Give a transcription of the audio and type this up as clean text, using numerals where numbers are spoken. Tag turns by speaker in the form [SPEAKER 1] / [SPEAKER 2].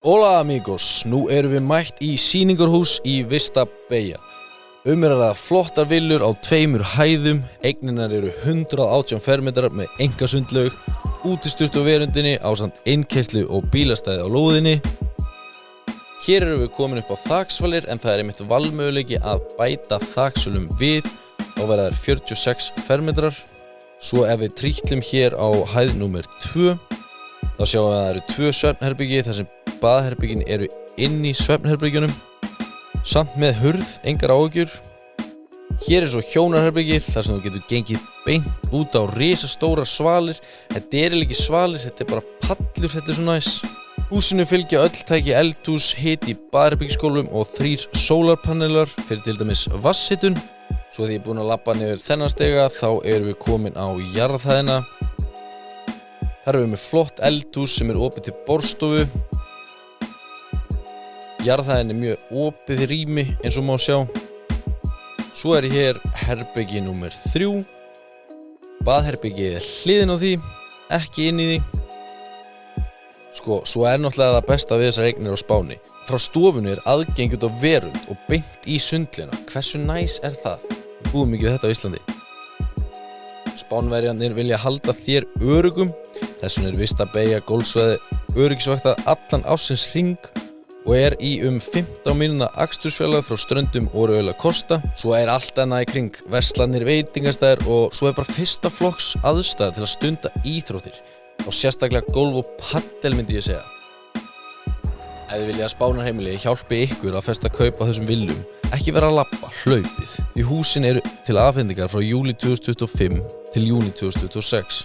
[SPEAKER 1] Hola amigos, nú erum við mætt í sýningarhús í Vista Beygja. Er að flottar villur á 2 hæðum, eigninar eru 118 fermetrar með einkasundlaug, útisturt á verundinni ásamt innkeyrslu og bílastæði á lóðinni. Hér erum við komin upp á þaksvalir en það er einmitt valmöguleiki að bæta þaksvölum við og verða þær 46 fermetrar. Svo ef við trýtlum hér á hæð númer 2, þá sjáum við að það eru 2 svefnherbyggi þar sem baðherbyggin eru inn í svefnherbyggjunum. Samt með hurð, engar áhyggjur. Hér er svo hjónarherbyggi þar sem þú getur gengið beint út á risastórar svalir. Þetta er ekki svalir, þetta er bara pallur, þetta er svo næs. Húsinu fylgja öll tæki eldhús, hiti í baðherbyggisgólfum og 3 sólarpanelar fyrir til dæmis vatnshitun. Svo því ég er búinn að labba niður þennan stiga þá erum við komin á jarðhæðina. Þar erum við með flott eldhús sem er opið til borðstofu. Jarðhæðin er mjög opið rými eins og má sjá. Svo er hér herbyggi númer 3. Baðherbyggið er hliðin á því, ekki inn í því. Svo er náttúrulega það besta við þessar eignir á Spáni. Frá stofunni er aðgengi út á verund og beint í sundlina. Hversu næs er það? Við búum ekki við þetta á Íslandi. Spánverjarnir vilja halda þér öruggum. Þess vegna er Vista Beygja golfsvæði öryggisvakta allan ársins hring og er í 15 mínútna akstursfjarlægð frá ströndum Orauðla Costa. Svo er allt annað í kring, verslanir, veitingastæðir og svo er bara fyrsta flokks aðstæða til að stunda íþróttir. Og sérstaklega golf og paddel myndi ég segja. Ef þið vilja að Spánarheimili hjálpi ykkur að festa kaup á þessum villum, ekki vera að labba, hlaupið. Því húsin eru til afhendingar frá júlí 2025 til júní 2026.